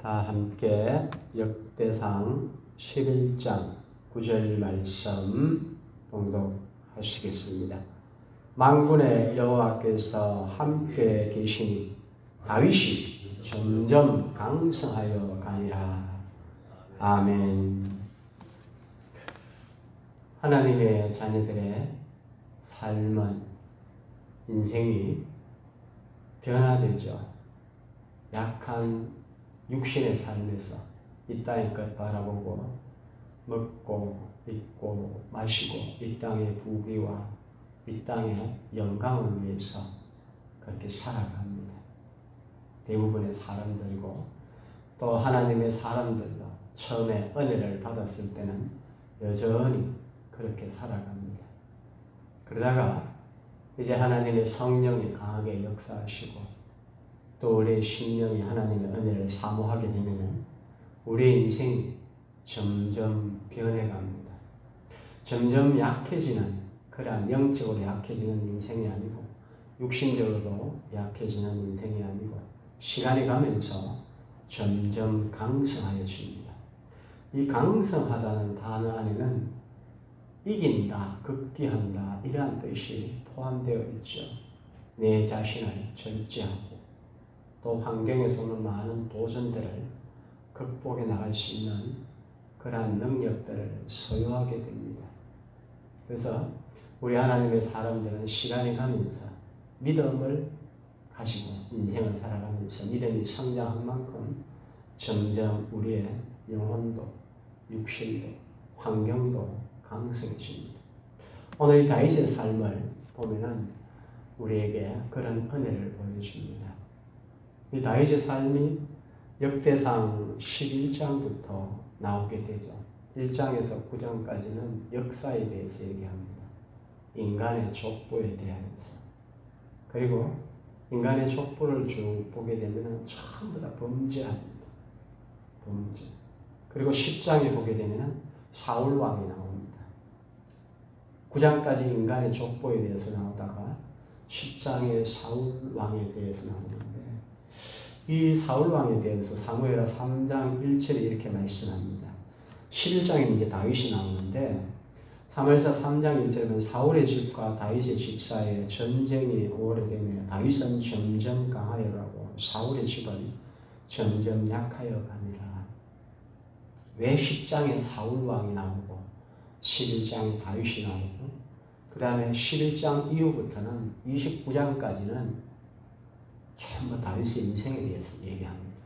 다 함께 역대상 11장 9절 말씀 봉독하시겠습니다. 만군의 여호와께서 함께 계시니 다윗이 점점 강성하여 가니라. 아멘. 하나님의 자녀들의 삶은 인생이 변화되죠. 약한 육신의 삶에서 이 땅의 것 바라보고 먹고 입고 마시고 이 땅의 부귀와 이 땅의 영광을 위해서 그렇게 살아갑니다. 대부분의 사람들이고 또 하나님의 사람들도 처음에 은혜를 받았을 때는 여전히 그렇게 살아갑니다. 그러다가 이제 하나님의 성령이 강하게 역사하시고 또 우리의 심령이 하나님의 은혜를 사모하게 되면 우리의 인생이 점점 변해갑니다. 점점 약해지는 그러한 영적으로 약해지는 인생이 아니고 육신적으로 약해지는 인생이 아니고 시간이 가면서 점점 강성하여집니다. 이 강성하다는 단어 안에는 이긴다, 극기한다 이러한 뜻이 포함되어 있죠. 내 자신을 절제하고 또 환경에서 오는 많은 도전들을 극복해 나갈 수 있는 그러한 능력들을 소유하게 됩니다. 그래서 우리 하나님의 사람들은 시간이 가면서 믿음을 가지고 인생을 살아가면서 믿음이 성장한 만큼 점점 우리의 영혼도 육신도 환경도 강성해집니다. 오늘 이 다윗의 삶을 보면은 우리에게 그런 은혜를 보여줍니다. 이 다윗의 삶이 역대상 11장부터 나오게 되죠. 1장에서 9장까지는 역사에 대해서 얘기합니다. 인간의 족보에 대하여서. 그리고 인간의 족보를 쭉 보게 되면 전부 다 범죄합니다. 범죄. 그리고 10장에 보게 되면 사울 왕이 나옵니다. 9장까지 인간의 족보에 대해서 나오다가 10장에 사울 왕에 대해서 나오는데 이 사울 왕에 대해서 사무엘하 3장 1절에 이렇게 말씀합니다. 11장에는 이제 다윗이 나오는데 사무엘하 3장 1절에는 사울의 집과 다윗의 집 사이에 전쟁이 오래되며 다윗은 점점 강하여 가고 사울의 집은 점점 약하여 가니라. 왜 10장에 사울 왕이 나오고 11장에 다윗이 나오고 그 다음에 11장 이후부터는 29장까지는 전부 다윗의 인생에 대해서 얘기합니다.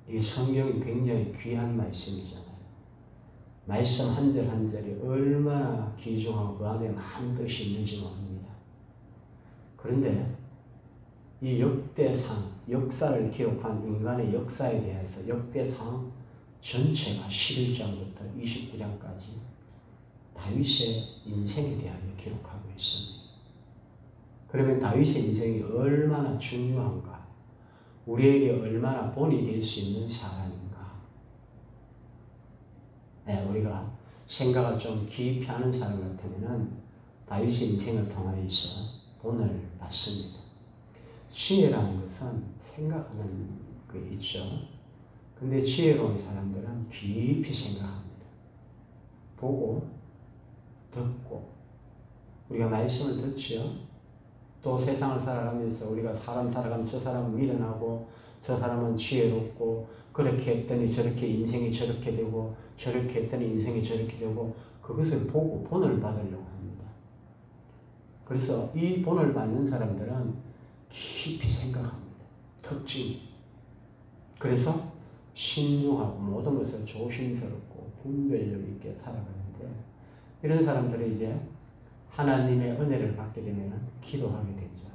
이 성경이 굉장히 귀한 말씀이잖아요. 말씀 한 절 한 절이 얼마나 귀중하고 그 안에 많은 뜻이 있는지 모릅니다. 그런데 이 역대상, 역사를 기록한 인간의 역사에 대해서 역대상 전체가 11장부터 29장까지 다윗의 인생에 대하여 기록하고 있습니다. 그러면 다윗의 인생이 얼마나 중요한가, 우리에게 얼마나 본이 될 수 있는 사람인가. 네, 우리가 생각을 좀 깊이 하는 사람 같으면 다윗의 인생을 통하여서 본을 받습니다. 지혜라는 것은 생각하는 게 있죠. 근데 지혜로운 사람들은 깊이 생각합니다. 보고, 듣고, 우리가 말씀을 듣죠. 또 세상을 살아가면서 우리가 사람 살아가면서 저 사람은 미련하고 저 사람은 지혜롭고 그렇게 했더니 저렇게 인생이 저렇게 되고 저렇게 했더니 인생이 저렇게 되고 그것을 보고 본을 받으려고 합니다. 그래서 이 본을 받는 사람들은 깊이 생각합니다. 특징. 그래서 신중하고 모든 것을 조심스럽고 분별력 있게 살아가는데 이런 사람들이 이제 하나님의 은혜를 받게 되면 기도하게 되죠.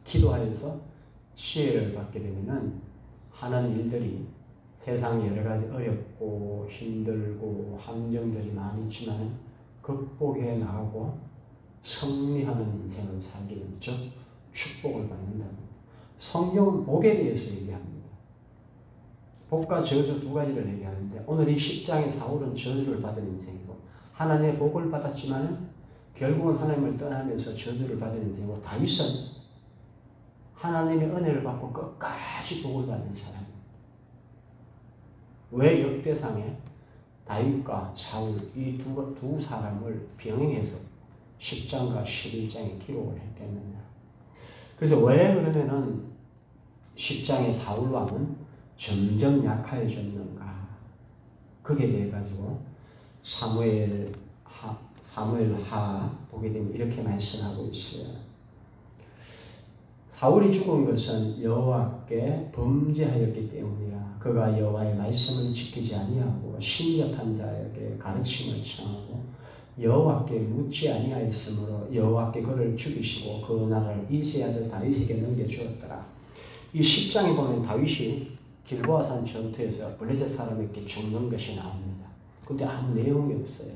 기도하여서 지혜를 받게 되면 하는 일들이 세상에 여러 가지 어렵고 힘들고 함정들이 많이 있지만 극복해 나가고 승리하는 인생을 살게 되죠. 축복을 받는다고. 성경은 복에 대해서 얘기합니다. 복과 저주 두 가지를 얘기하는데 오늘 이 10장의 사울은 저주를 받은 인생이고 하나님의 복을 받았지만 결국은 하나님을 떠나면서 저주를 받은 인생이고 다윗은 하나님의 은혜를 받고 끝까지 복을 받는 사람입니다. 왜 역대상에 다윗과 사울 이 두 사람을 병행해서 10장과 11장에 기록을 했겠느냐. 그래서 왜 그러면은 10장의 사울 왕은 점점 약해졌는가. 거기에 대해 가지고 사무엘하 보게 되면 이렇게 말씀하고 있어요. 사울이 죽은 것은 여호와께 범죄하였기 때문이라. 그가 여호와의 말씀을 지키지 아니하고 신접한 자에게 가르침을 청하고 여호와께 묻지 아니하였으므로 여호와께 그를 죽이시고 그 나라를 이새의 아들 다윗에게 넘겨주었더라. 이 10장에 보면 다윗이 길보아산 전투에서 블레셋 사람에게 죽는 것이 나옵니다. 근데 아무 내용이 없어요.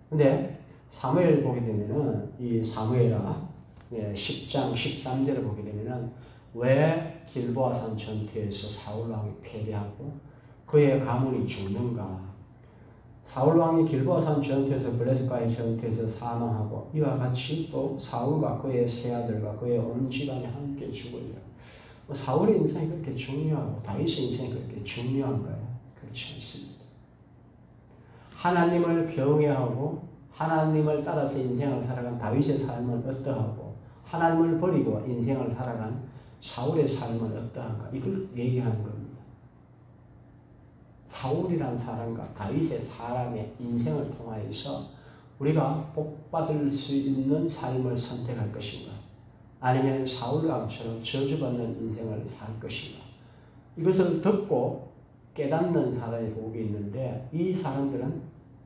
근데 사무엘 보게 되면은 이 사무엘하 10장 13절을 보게 되면은 왜 길보아산 전투에서 사울 왕이 패배하고 그의 가문이 죽는가? 사울 왕이 길보아산 전투에서 블레셋과의 전투에서 사망하고 이와 같이 또 사울과 그의 세 아들과 그의 온 집안이 함께 죽으리라. 사울의 인생이 그렇게 중요하고 다윗의 인생이 그렇게 중요한 거예요? 그렇지 않습니다. 하나님을 경외하고 하나님을 따라서 인생을 살아간 다윗의 삶은 어떠하고 하나님을 버리고 인생을 살아간 사울의 삶은 어떠한가, 이걸 얘기하는 겁니다. 사울이란 사람과 다윗의 사람의 인생을 통하여서 우리가 복받을 수 있는 삶을 선택할 것인가, 아니면 사울왕처럼 저주받는 인생을 살 것인가. 이것을 듣고 깨닫는 사람의 복이 있는데 이 사람들은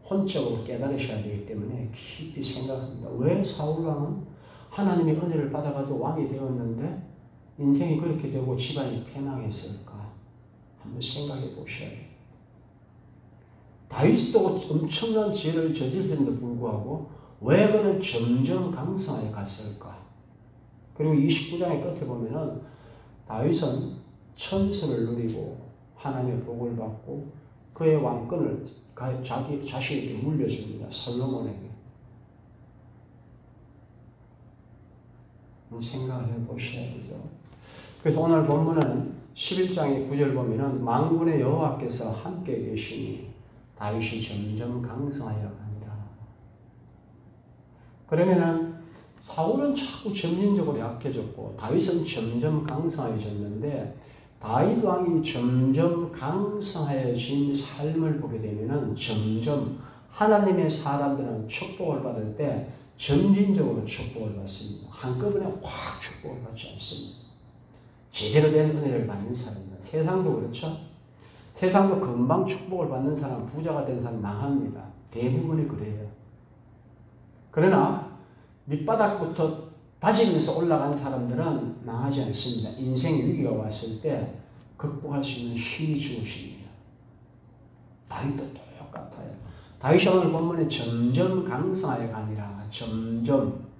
혼적으로 깨달으셔야 되기 때문에 깊이 생각합니다. 왜 사울왕은 하나님의 은혜를 받아가지고 왕이 되었는데 인생이 그렇게 되고 집안이 패망했을까? 한번 생각해 보셔야 돼요. 다윗도 엄청난 죄를 저질렀는데도 불구하고 왜 그는 점점 강성하게 갔을까? 그리고 29장의 끝에 보면은 다윗은 천수를 누리고 하나님의 복을 받고 그의 왕권을 자기 자식에게 물려줍니다. 솔로몬에게. 생각을 해보셔야 되죠. 그래서 오늘 본문은 11장의 9절 보면은 만군의 여호와께서 함께 계시니 다윗이 점점 강성하여 가니라. 그러면은 사울은 자꾸 점진적으로 약해졌고 다윗은 점점 강성해졌는데 다윗 왕이 점점 강성해진 삶을 보게 되면은 점점 하나님의 사람들은 축복을 받을 때 점진적으로 축복을 받습니다. 한꺼번에 확 축복을 받지 않습니다. 제대로 된 은혜를 받는 사람입니다. 세상도 그렇죠. 세상도 금방 축복을 받는 사람, 부자가 된 사람 망합니다. 대부분이 그래요. 그러나 밑바닥부터 다지면서 올라간 사람들은 망하지 않습니다. 인생 위기가 왔을 때 극복할 수 있는 힘이 주어집니다. 다윗도 똑같아요. 다윗이 오늘 본문에 점점 강성하여 가니라. 점점.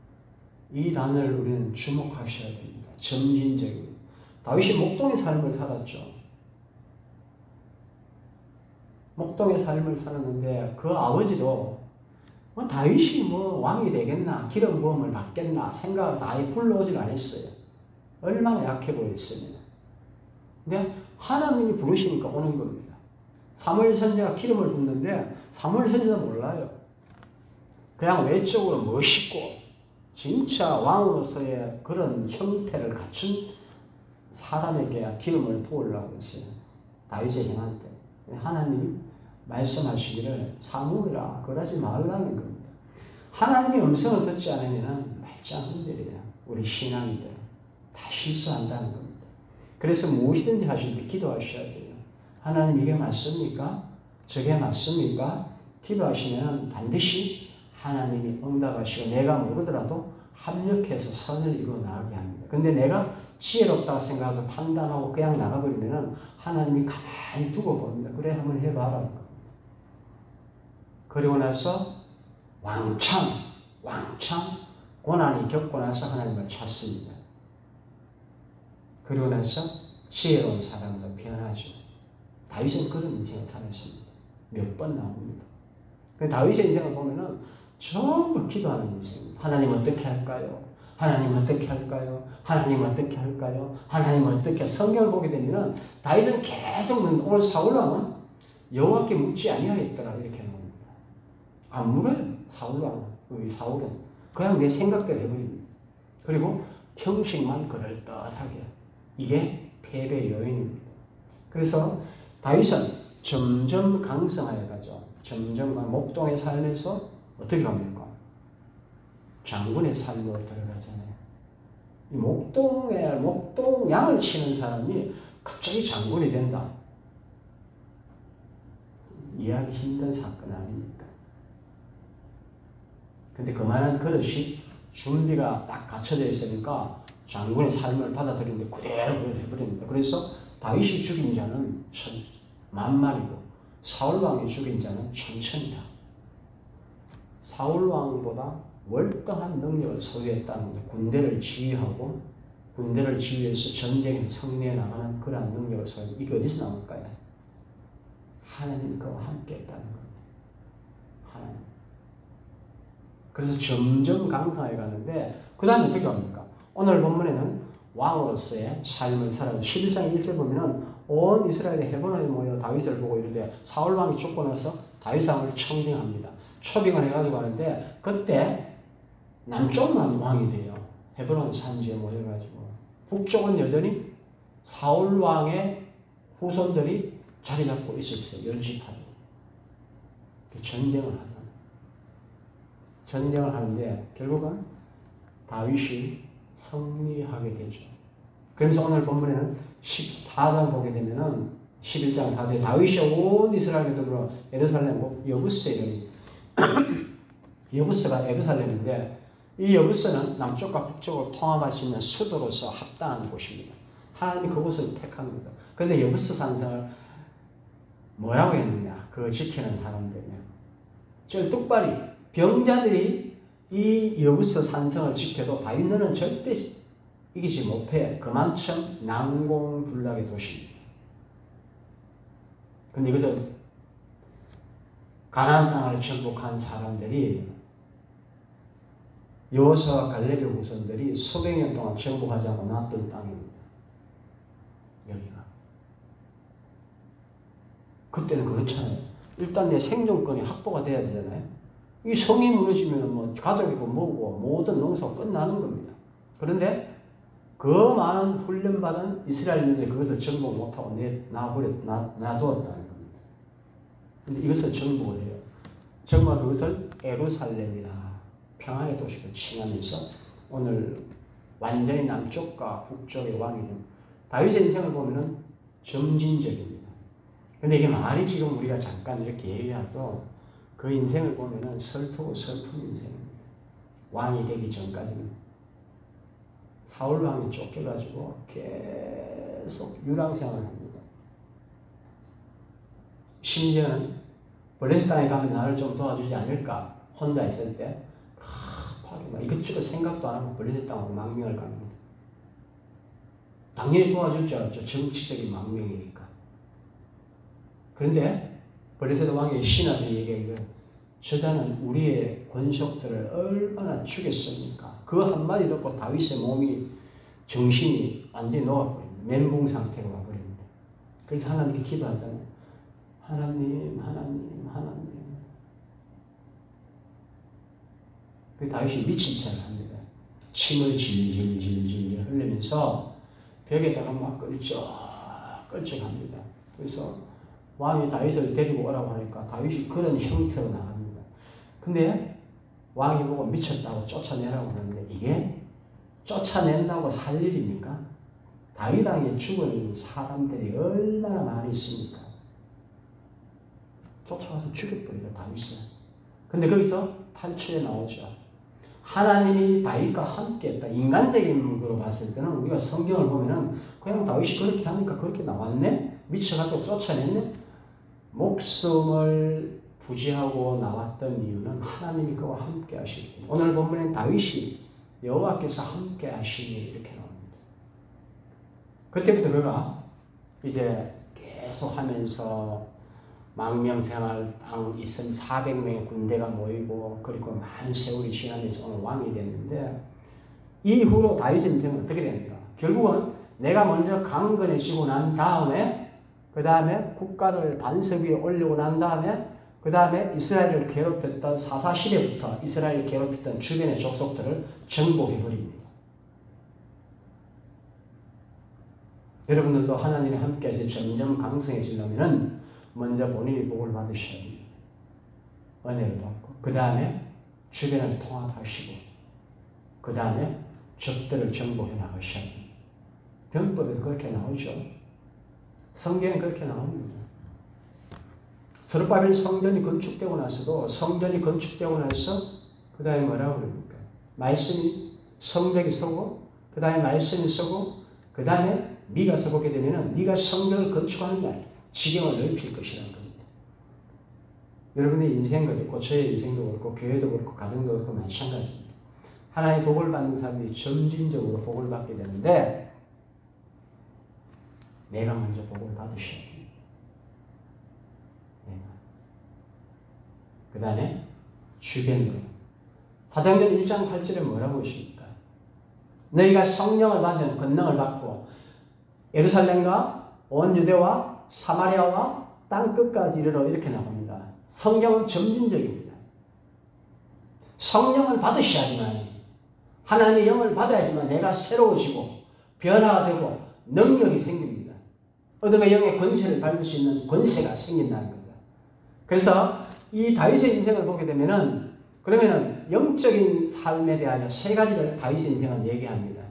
이 단어를 우리는 주목하셔야 됩니다. 점진적입니다. 다윗이 목동의 삶을 살았죠. 목동의 삶을 살았는데 그 아버지도 다윗이 왕이 되겠나, 기름 부음을 받겠나 생각해서 아예 불러오질 않았어요. 얼마나 약해 보였습니다. 근데 하나님이 부르시니까 오는 겁니다. 사무엘 선지자가 기름을 붓는데 사무엘 선지자는 몰라요. 그냥 외적으로 멋있고 진짜 왕으로서의 그런 형태를 갖춘 사람에게 기름을 부으려고 했어요. 다윗의 형한테. 하나님이 말씀하시기를 사무엘아 그러지 말라는 겁니다. 하나님의 음성을 듣지 않으면 말짱흔들이에요. 우리 신앙인들 다 실수한다는 겁니다. 그래서 무엇이든지 하실 때 기도하셔야 돼요. 하나님 이게 맞습니까? 저게 맞습니까? 기도하시면 반드시 하나님이 응답하시고 내가 모르더라도 합력해서 선을 이루어 나가게 합니다. 근데 내가 지혜롭다고 생각하고 판단하고 그냥 나가버리면 하나님이 가만히 두고 봅니다. 그래 한번 해봐라. 그리고 나서 왕창 고난이 겪고 나서 하나님을 찾습니다. 그리고 나서 지혜로운 사람으로 변하죠. 다윗은 그런 인생을 살았습니다. 몇 번 나옵니다. 다윗의 인생을 보면은 전부 기도하는 인생입니다. 하나님 어떻게 할까요? 하나님 어떻게 할까요? 하나님 어떻게 할까요? 하나님 어떻게 성경을 보게 되면은 다윗은 계속 오늘 사울왕은 여호와께 묻지 아니하였더라 이렇게 나옵니다. 안 물어요. 사울은 그냥 내 생각대로 해버립니다. 그리고 형식만 그럴듯하게 이게 패배의 요인입니다. 그래서 다윗은 점점 강성하여 가죠. 점점 목동에 살면서 어떻게 합니까? 장군의 삶으로 들어가잖아요. 이 목동 양을 치는 사람이 갑자기 장군이 된다. 이해하기 힘든 사건 아닙니까? 근데 그만한 그릇이 준비가 딱 갖춰져 있으니까 장군의 삶을 받아들이는데 그대로 해버립니다. 그래서 다윗이 죽인 자는 만만이고 사울왕이 죽인 자는 천천이다. 사울왕보다 월등한 능력을 소유했다는 것. 군대를 지휘하고 군대를 지휘해서 전쟁에 승리해 나가는 그러한 능력을 소유했다. 이게 어디서 나올까요? 하나님 그와 함께 했다는 겁니다. 하나님. 그래서 점점 강성해 가는데 그 다음에 어떻게 합니까? 오늘 본문에는 왕으로서의 삶을 살아요. 11장 1절 보면은 온 이스라엘의 헤브론에 모여 다윗을 보고 이르되 사울왕이 죽고 나서 다윗왕을 청빙합니다. 초빙을 해가지고 하는데 그때 남쪽만 왕이 돼요. 헤브론 산지에 모여가지고 북쪽은 여전히 사울왕의 후손들이 자리 잡고 있었어요. 10지파로. 전쟁을 하잖아요. 전쟁을 하는데 결국은 다윗이 승리하게 되죠. 그래서 오늘 본문에는 14장 보게 되면은 11장 4절에 다윗이 온 이스라엘에 들어 예루살렘 여부스에 이릅니다. 여부스가 예루살렘인데 이 여부스는 남쪽과 북쪽을 통합할 수 있는 수도로서 합당한 곳입니다. 하나님이 그곳을 택합니다. 그런데 여부스 산성을 뭐라고 했느냐? 그걸 지키는 사람들이냐? 쩔뚝발이 병자들이 이 여부스 산성을 지켜도 다윗 너는 절대 이기지 못해. 그만큼 난공불락의 도시입니다. 근데 이것을 가나안 땅을 정복한 사람들이 여호수아와 갈렙의 후손들이 수백 년 동안 정복하지 않고 놔둔 땅입니다. 여기가. 그때는 그렇잖아요. 일단 내 생존권이 확보가 돼야 되잖아요. 이 성이 무너지면 뭐 가족이고 뭐고 모든 농사가 끝나는 겁니다. 그런데 그 많은 훈련받은 이스라엘인들이 그것을 정복 못하고 놔두었다는 겁니다. 근데 이것을 정복을 해요. 정말 그것을 예루살렘이라 평안의 도시로 칭하면서 오늘 완전히 남쪽과 북쪽의 왕이 된 다윗의 인생을 보면은 점진적입니다. 근데 이게 말이 지금 우리가 잠깐 이렇게 얘기하죠. 그 인생을 보면은 슬픈 인생입니다. 왕이 되기 전까지는 사울 왕이 쫓겨가지고 계속 유랑생활을 합니다. 심지어는 블레셋 땅에 가면 나를 좀 도와주지 않을까 혼자 있을 때 이것저것 생각도 안 하고 블레셋 땅으로 망명을 갑니다. 당연히 도와줄 줄 알았죠. 정치적인 망명이니까. 그런데 블레셋 왕의 신하들이 얘기해요. 저자는 우리의 권속들을 얼마나 죽였습니까? 그 한마디 듣고 다윗의 몸이 정신이 완전히 녹아버립니다. 멘붕 상태로 와버립니다. 그래서 하나님께 기도하잖아요. 하나님. 그 다윗이 미친 척을 합니다. 침을 질질 흘리면서 벽에다가 막 끌적합니다. 그래서 왕이 다윗을 데리고 오라고 하니까 다윗이 그런 형태로 나갑니다. 근데 왕이 보고 미쳤다고 쫓아내라고 하는데 이게 쫓아낸다고 살 일입니까? 다윗 왕에 죽은 사람들이 얼마나 많이 있습니까? 쫓아가서 죽여버려요, 다윗은. 근데 거기서 탈출해 나오죠. 하나님이 다윗과 함께했다. 인간적인 거로 봤을 때는 우리가 성경을 보면은 그냥 다윗이 그렇게 하니까 그렇게 나왔네? 미쳐가지고 쫓아냈네? 목숨을 부지하고 나왔던 이유는 하나님이 그와 함께 하시기 때문에 오늘 본문엔 다윗이 여호와께서 함께 하시니 이렇게 나옵니다. 그때부터 그가 이제 계속 하면서 망명생활 땅 있은 400명의 군대가 모이고 그리고 많은 세월이 지나면서 오늘 왕이 됐는데 이후로 다윗의 인생은 어떻게 됩니까? 결국은 내가 먼저 강건해지고 난 다음에 그 다음에 국가를 반석 위에 올리고 난 다음에 그 다음에 이스라엘을 괴롭혔던 사사 시대부터 이스라엘을 괴롭혔던 주변의 족속들을 정복해버립니다. 여러분들도 하나님이 함께해서 점점 강성해지려면 먼저 본인이 복을 받으셔야 됩니다. 은혜를 받고 그 다음에 주변을 통합하시고 그 다음에 적들을 정복해 나가셔야 됩니다. 병법에도 그렇게 나오죠. 성경에 그렇게 나옵니다. 스룹바벨 성전이 건축되고 나서도 성전이 건축되고 나서 그 다음에 뭐라고 그럽니까? 말씀이 성벽이 서고 그 다음에 말씀이 서고 그 다음에 네가 서보게 되면 네가 성전을 건축하는 날 지경을 넓힐 것이라는 겁니다. 여러분의 인생도 그렇고 저의 인생도 그렇고 교회도 그렇고 가정도 그렇고 마찬가지입니다. 하나의 복을 받는 사람이 점진적으로 복을 받게 되는데 내가 먼저 복을 받으셔야 됩니다. 그 다음에 주변으로 사도행전 1장 8절에 뭐라고 하십니까? 너희가 성령을 받은 권능을 받고 예루살렘과 온 유대와 사마리아와 땅끝까지 이르러 이렇게 나옵니다. 성경은 점진적입니다. 성령을 받으셔야지만 하나님의 영을 받아야지만 내가 새로워지고 변화가 되고 능력이 생깁니다. 어둠의 영의 권세를 밟을 수 있는 권세가 생긴다는 거죠. 그래서 이 다윗의 인생을 보게 되면은 그러면은 영적인 삶에 대하여 세 가지를 다윗의 인생은 얘기합니다.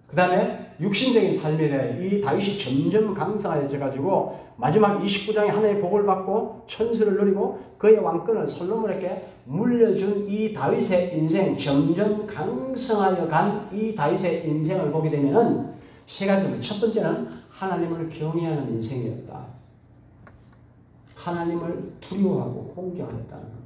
그 다음에 육신적인 삶에 대해 이 다윗이 점점 강성해져 가지고 마지막 29장에 하나의 복을 받고 천수를 누리고 그의 왕권을 솔로몬에게 물려준 이 다윗의 인생 점점 강성하여 간 이 다윗의 인생을 보게 되면은 세 가지입니다. 첫 번째는 하나님을 경외하는 인생이었다. 하나님을 두려워하고 공경하였다는 겁니다.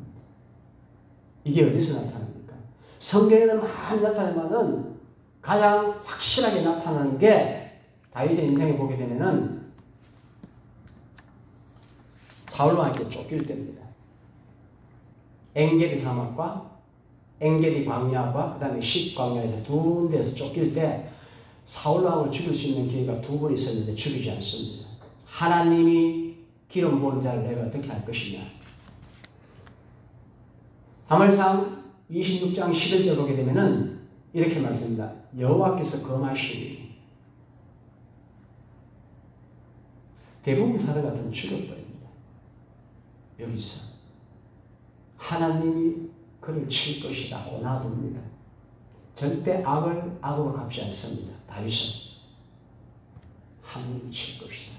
이게 어디서 나타납니까? 성경에는 많이 나타나지만은 가장 확실하게 나타나는 게 다윗의 인생에 보게 되면은 사울과 함께 쫓길 때입니다. 엔게디 사막과 엔게디 광야와 그 다음에 십 광야에서 두 군데에서 쫓길 때 사울 왕을 죽일 수 있는 기회가 두 번 있었는데 죽이지 않습니다. 하나님이 기름 부은 자를 내가 어떻게 할 것이냐. 사무엘상 26장 11절 보게 되면은 이렇게 말씀합니다. 여호와께서 검하시니 대부분 사람 같은 죽여버립니다. 여기서 하나님이 그를 칠 것이라고 놔둡니다. 절대 악을 악으로 갚지 않습니다. 다윗은 하나님이 칠 것이다.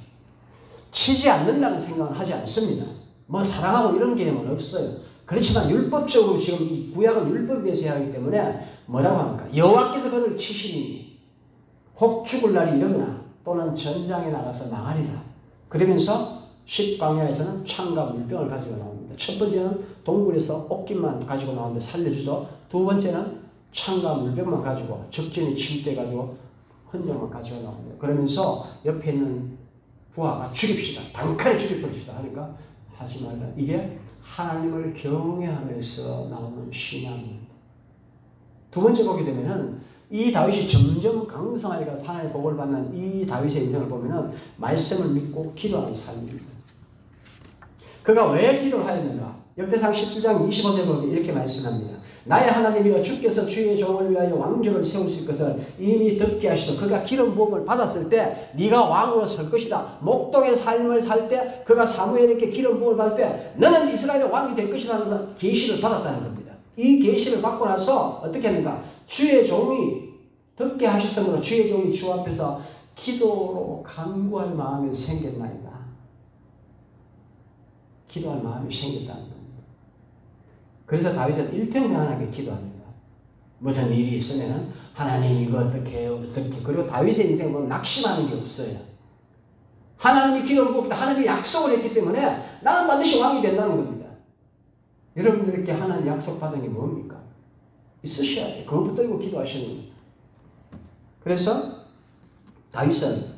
치지 않는다는 생각은 하지 않습니다. 뭐 사랑하고 이런 개념은 없어요. 그렇지만 율법적으로 지금 이 구약은 율법에 대해서 하기 때문에 뭐라고 합니까? 여호와께서 그를 치시니 혹 죽을 날이 이르거나 또는 전장에 나가서 망하리라. 그러면서 십광야에서는 창과 물병을 가지고 나옵니다. 첫 번째는 동굴에서 옷깃만 가지고 나오는데 살려주죠. 두 번째는 창과 물병만 가지고 적진이 침대가지고 흔적만 가지고 나옵니다. 그러면서 옆에 있는 부하가 죽입시다. 단칼에 죽여버립시다 하니까 하지 말라. 이게 하나님을 경외하면서 나오는 신앙입니다. 두 번째 보게 되면은 이 다윗이 점점 강성하게 가서 하나님의 복을 받는 이 다윗의 인생을 보면은 말씀을 믿고 기도하는 삶입니다. 그가 왜 기도를 하였는가? 역대상 17장 25절 보면 이렇게 말씀합니다. 나의 하나님이여 주께서 주의 종을 위하여 왕조를 세우실 것을 이미 듣게 하시소. 그가 기름 부음을 받았을 때 네가 왕으로 설 것이다. 목동의 삶을 살 때 그가 사무엘에게 기름 부음을 받을 때 너는 이스라엘의 왕이 될 것이라는 계시를 받았다는 겁니다. 이 계시를 받고 나서 어떻게 하는가? 주의 종이 듣게 하셨으므로 주의 종이 주 앞에서 기도로 간구할 마음이 생겼나이다. 기도할 마음이 생겼다는 겁니다. 그래서 다윗은 일평생 하나님께 기도합니다. 무슨 일이 있으면 하나님 이거 어떻게 해요? 어떻게. 그리고 다윗의 인생을 보면 낙심하는 게 없어요. 하나님이 기도를 보고 하나님이 약속을 했기 때문에 나는 반드시 왕이 된다는 겁니다. 여러분들께 하나님 약속받은 게 뭡니까? 있으셔야 돼요. 그거 붙들고 기도하시는 겁니다. 그래서 다윗은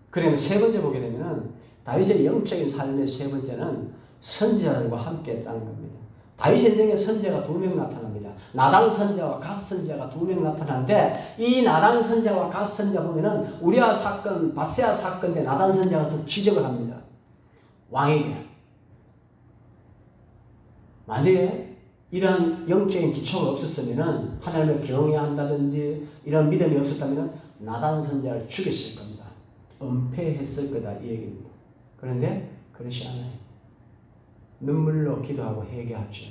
그러면 세 번째 보게 되면은 다윗의 영적인 삶의 세 번째는 선지자들과 함께 했다는 겁니다. 다윗의 인생에 선지자가 두 명 나타납니다. 나단 선지자와 갓 선지자가 두 명 나타나는데 이 나단 선지자와 갓 선지자 보면은 우리아 사건, 바세아 사건 때 나단 선지자가 지적을 합니다. 왕에게. 만약에 이런 영적인 기초가 없었으면은 하나님을 경외한다든지 이런 믿음이 없었다면은 나단 선지자를 죽였을 겁니다. 은폐했을 거다 이 얘기입니다. 그런데 그렇지 않아요. 눈물로 기도하고 회개하죠.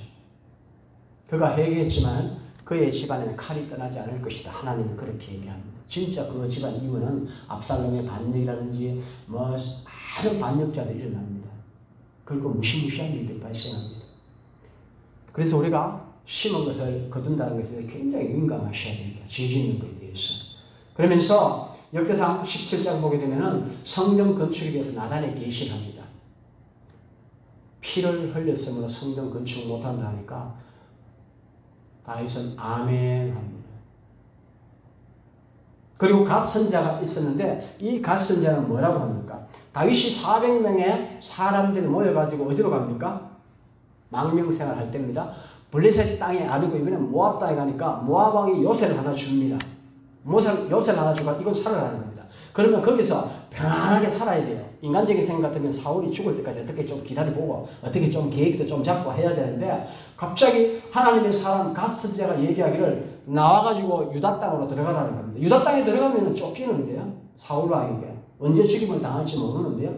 그가 회개했지만 그의 집안에는 칼이 떠나지 않을 것이다. 하나님은 그렇게 얘기합니다. 진짜 그 집안 이후는 압살롬의 반역이라든지 많은 반역자들이 일어납니다. 그리고 무시무시한 일들이 발생합니다. 그래서 우리가 심은 것을 거둔다는 것에 굉장히 민감하셔야 됩니다. 죄 짓는 것에 대해서. 그러면서 역대상 17장 보게 되면은 성전 건축에 대해서 나단에 계시를 합니다. 피를 흘렸으므로 성전 건축 못한다 하니까 다윗은 아멘 합니다. 그리고 갓 선지자가 있었는데 이 갓 선지자는 뭐라고 합니까? 다윗이 400명의 사람들이 모여가지고 어디로 갑니까? 망명생활 할 때입니다. 블레셋 땅에 아니고 이번엔 모압 땅에 가니까 모압 왕이 요새를 하나 줍니다. 요새를 하나 주고 이건 살아라는 겁니다. 그러면 거기서 편안하게 살아야 돼요. 인간적인 생각 같으면 사울이 죽을 때까지 어떻게 좀 기다려보고 어떻게 좀 계획도 좀 잡고 해야 되는데 갑자기 하나님의 사람 갓 선지자가 얘기하기를 나와가지고 유다 땅으로 들어가라는 겁니다. 유다 땅에 들어가면 쫓기는데요. 사울 왕에게. 언제 죽임을 당할지 모르는데요.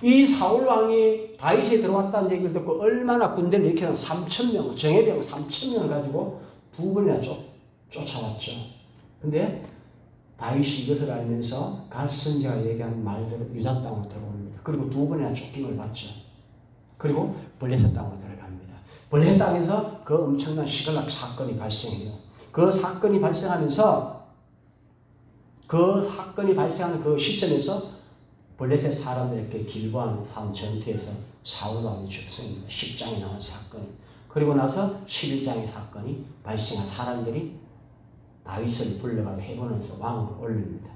이 사울 왕이 다윗에 들어왔다는 얘기를 듣고 얼마나 군대를 일으켜서 3,000명, 정예병 3,000명을 가지고 두 번이나 쫓아왔죠. 근데 다윗이 이것을 알면서 갓 선지자가 얘기한 말대로 유다 땅으로 들어옵니다. 그리고 두 번이나 쫓김을 받죠. 그리고 블레셋 땅으로 들어갑니다. 블레셋 땅에서 그 엄청난 시글락 사건이 발생해요. 그 사건이 발생하면서 그 시점에서 블레셋 사람들에게 길보한 산 전투에서 사울 왕이 죽습니다. 10장에 나온 사건이. 그리고 나서 11장의 사건이 발생한 사람들이 다윗을 불러가지고 헤브론에서 왕을 올립니다.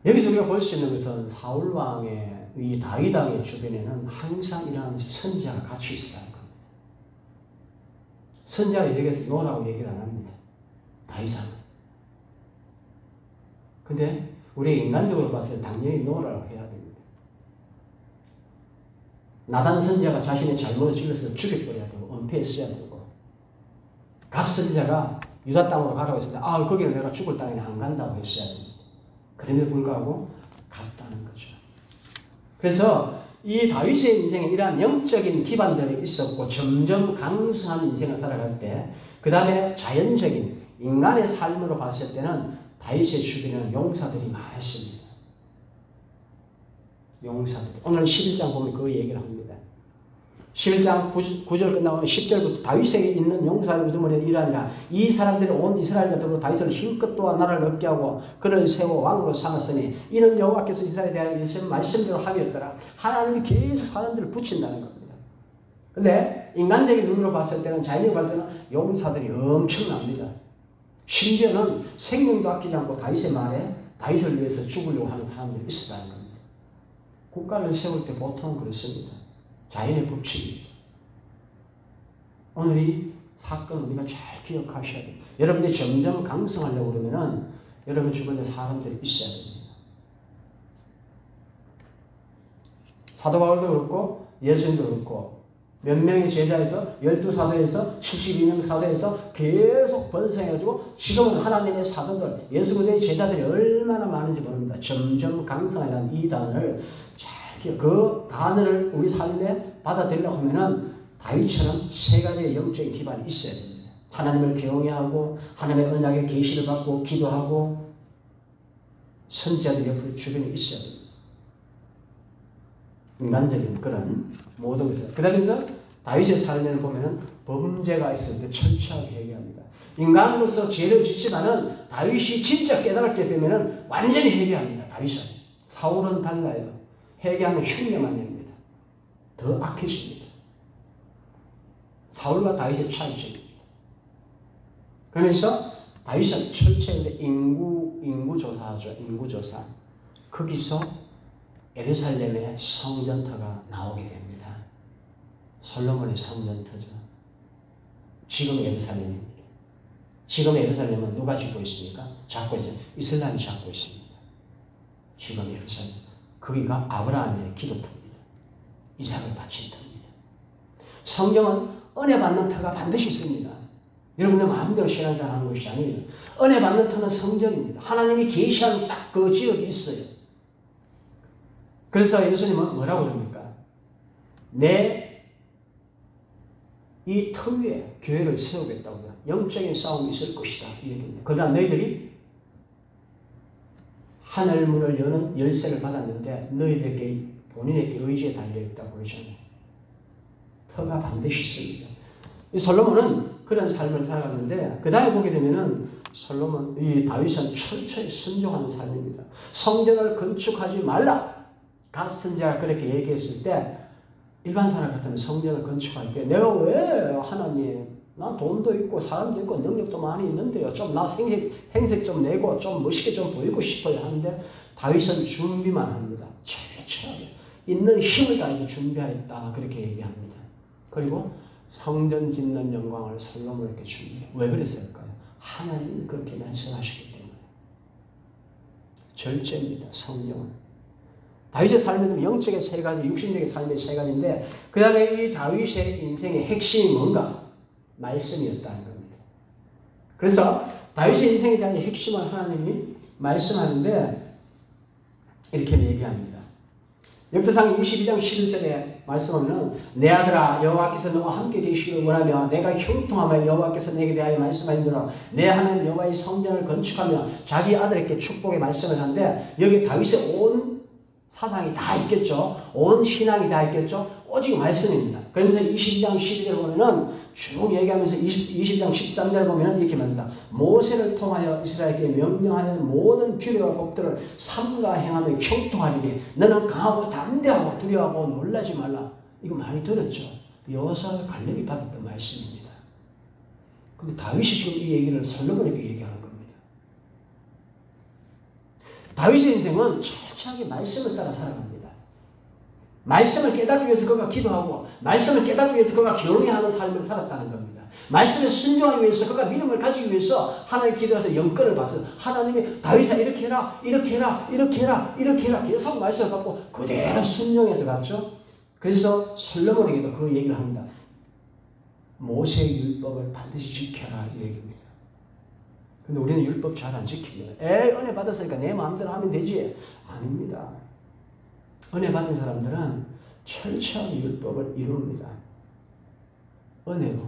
여기서 우리가 볼 수 있는 것은 사울 왕의 이 다윗 왕의 주변에는 항상 이러한 선지자가 같이 있었다는 겁니다. 선지자가 여기서 노라고 얘기를 안 합니다. 다윗 왕은. 근데 우리 인간적으로 봤을 때 당연히 노라고 해야 됩니다. 나단 선지자가 자신의 잘못을 지어서 죽여버려야 되고 은폐했어야 되고 갓 선지자가 유다 땅으로 가라고 했을 때 거기는 내가 죽을 땅에는 안 간다고 했어야 됩니다. 그럼에도 불구하고 갔다는 거죠. 그래서 이 다윗의 인생에 이러한 영적인 기반들이 있었고 점점 강성한 인생을 살아갈 때 그 다음에 자연적인 인간의 삶으로 봤을 때는 다윗의 주변에는 용사들이 많았습니다. 용사들. 오늘 11장 보면 그 얘기를 합니다. 11장 9절 끝나면 10절부터 다윗에게 있는 용사의 우두머리에 일하니라. 이 사람들이 온 이스라엘과 더불어 다윗을 힘껏 도와 나라를 얻게 하고 그를 세워 왕으로 삼았으니 이는 여호와께서 이스라엘에 대하여 말씀대로 하였더라. 하나님이 계속 사람들을 붙인다는 겁니다. 근데 인간적인 눈으로 봤을 때는 자연적으로 봤을 때는 용사들이 엄청납니다. 심지어는 생명도 아끼지 않고 다윗의 말에 다윗을 위해서 죽으려고 하는 사람들이 있었다는 겁니다. 국가를 세울 때 보통 그렇습니다. 자연의 법칙입니다. 오늘 이 사건 우리가 잘 기억하셔야 돼요. 여러분들이 점점 강성하려고 그러면은 여러분 주변에 사람들이 있어야 됩니다. 사도 바울도 그렇고 예수님도 그렇고 몇 명의 제자에서 12사도에서 72명 사도에서 계속 번성해가지고 지금은 하나님의 사도들 예수 그리스도의 제자들이 얼마나 많은지 모릅니다. 점점 강성하다는 이 단어를 그 단어를 우리 삶에 받아들이려고 하면은 다윗처럼 세 가지의 영적인 기반이 있어야 됩니다. 하나님을 경외하고 하나님의 언약의 계시를 받고 기도하고 선지자들 옆에 주변에 있어야 됩니다. 인간적인 그런 모든 것을. 그러면서 다윗의 삶을 보면은 범죄가 있을 때 철저하게 회개합니다. 인간으로서 죄를 짓지만은 다윗이 진짜 깨달았게 되면은 완전히 회개합니다. 다윗은. 사울은 달라요. 회개하는 흉내만 냅니다. 더 악해집니다. 사울과 다윗의 차이점입니다. 그러면서 다윗은 철저히 인구조사하죠. 인구조사. 거기서 예루살렘의 성전터가 나오게 됩니다. 솔로몬의 성전터죠. 지금 예루살렘입니다. 지금 예루살렘은 누가 짓고 있습니까? 잡고 있어요. 이슬람이 잡고 있습니다. 지금 예루살렘. 거기가 아브라함의 기도터입니다. 이삭을 바친 터입니다. 성경은 은혜 받는 터가 반드시 있습니다. 여러분들 마음대로 신앙생활하는 것이 아니에요. 은혜 받는 터는 성전입니다. 하나님이 계시하는 딱 그 지역이 있어요. 그래서 예수님은 뭐라고 그럽니까? 내 이 터 위에 교회를 세우겠다고. 영적인 싸움이 있을 것이다. 이렇게. 그러나 너희들이 하늘 문을 여는 열쇠를 받았는데 너희들에게 본인에게 의지에 달려있다고 그러잖아요. 터가 반드시 있습니다. 이 솔로몬은 그런 삶을 살아갔는데 그 다음에 보게 되면은 이 다윗은 철저히 순종하는 삶입니다. 성전을 건축하지 말라. 갓 선지자가 그렇게 얘기했을 때 일반 사람 같으면 성전을 건축할 때 내가 왜 하나님 난 돈도 있고 사람도 있고 능력도 많이 있는데요. 좀 나 행색 좀 내고 좀 멋있게 좀 보이고 싶어요 하는데 다윗은 준비만 합니다. 철저하게 있는 힘을 다해서 준비하였다 그렇게 얘기합니다. 그리고 성전 짓는 영광을 솔로몬에게 줍니다. 왜 그랬을까요? 하나님이 그렇게 말씀하시기 때문에. 절제입니다. 성경은. 다윗의 삶에는 영적인 세 가지, 육신적인 삶의 세 가지인데 그 다음에 이 다윗의 인생의 핵심이 뭔가? 말씀이었다는 겁니다. 그래서 다윗의 인생에 대한 핵심을 하나님이 말씀하는데 이렇게 얘기합니다. 역대상 22장 11절에 말씀하면 내 아들아 여호와께서 너와 함께 계시기를 원하며 내가 형통하며 여호와께서 내게 대하여 말씀하신대로 내 하나님 여호와의 성전을 건축하며 자기 아들에게 축복의 말씀을 하는데 여기 다윗의 온 사상이 다 있겠죠. 온 신앙이 다 있겠죠. 오직 말씀입니다. 그러면서 22장 12절 보면은 쭉 얘기하면서 22장 13절 보면은 이렇게 말합니다. 모세를 통하여 이스라엘에게 명령하는 모든 규례와 법들을 삼가 행하며 형통하리니 너는 강하고 담대하고 두려워하고 놀라지 말라. 이거 많이 들었죠. 여호수아와 갈렙이 받았던 말씀입니다. 근데 다윗이 지금 이 얘기를 솔로몬에게 얘기하는 겁니다. 다윗의 인생은 철저하게 말씀을 따라 살아갑니다. 말씀을 깨닫기 위해서 그가 기도하고 말씀을 깨닫기 위해서 그가 경외하는 삶을 살았다는 겁니다. 말씀에 순종하기 위해서 그가 믿음을 가지기 위해서 하나님 기도해서 영권을 받아서 하나님이 다윗아 이렇게 해라 이렇게 해라 이렇게 해라 이렇게 해라 계속 말씀을 받고 그대로 순종에 들어갔죠. 그래서 솔로몬에게도 그 얘기를 합니다. 모세의 율법을 반드시 지켜라 이 얘기입니다. 근데 우리는 율법 잘 안 지킵니다. 은혜 받았으니까 내 마음대로 하면 되지. 아닙니다. 은혜 받은 사람들은 철저히 율법을 이룹니다. 은혜로.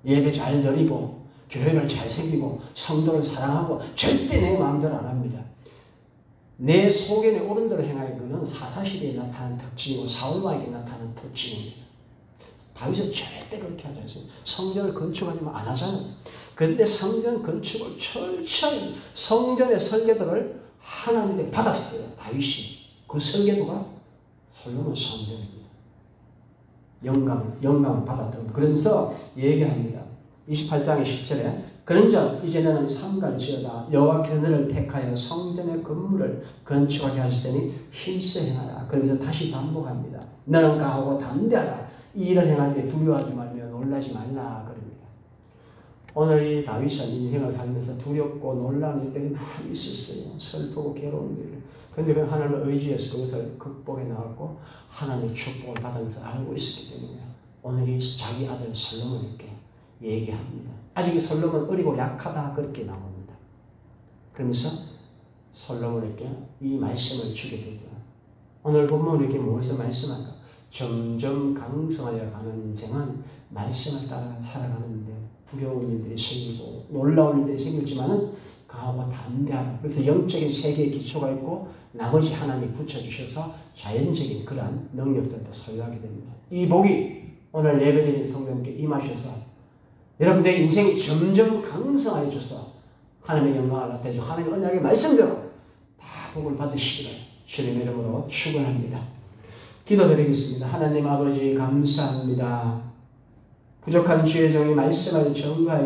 예배 잘 드리고 교회를 잘 섬기고 성도를 사랑하고 절대 내 마음대로 안 합니다. 내 소견에 옳은 대로 행하는 것은 사사시대에 나타난 특징이고 사울왕에게 나타난 특징입니다. 다윗은 절대 그렇게 하지 않습니다. 성전을 건축하지만 안 하잖아요. 그런데 성전 건축을 철저히 성전의 설계도를 하나님께 받았어요. 다윗이. 그 설계도가 솔로몬 성전입니다. 영감을 받았던. 그러면서 얘기합니다. 28장의 10절에 그런즉 이제 너는 삼갈지어다 여호와께서 너를 택하여 성전의 건물을 건축하게 하시더니 힘써 행하라. 그러면서 다시 반복합니다. 너는 강하고 담대하라. 이 일을 행할 때 두려워하지 말며 놀라지 말라 그럽니다. 오늘 이 다윗은 인생을 살면서 두렵고 놀라는 일들이 많이 있었어요. 슬프고 괴로운 일. 그런데 그 하나님을 의지해서 그것을 극복해 나갔고 하나님의 축복을 받으면서 알고 있었기 때문에 오늘 이 자기 아들 솔로몬에게 얘기합니다. 아직 솔로몬 어리고 약하다 그렇게 나옵니다. 그러면서 솔로몬에게 이 말씀을 주게 되죠. 오늘 본문에게 무엇을 말씀할까? 점점 강성하여 가는 인생은 말씀을 따라 살아가는데 두려운 일들이 생기고 놀라운 일들이 생겼지만은 강하고 담대하고 그래서 영적인 세계에 기초가 있고 나머지 하나님이 붙여주셔서 자연적인 그러한 능력들도 소유하게 됩니다. 이 복이 오늘 예배드린 성령께 임하셔서 여러분들의 인생이 점점 강성해져서 하나님의 영광을 나타내죠. 하나님의 언약의 말씀대로 다 복을 받으시기를 주님의 이름으로 축원합니다. 기도드리겠습니다. 하나님 아버지 감사합니다. 부족한 주의 종이 말씀을 전가해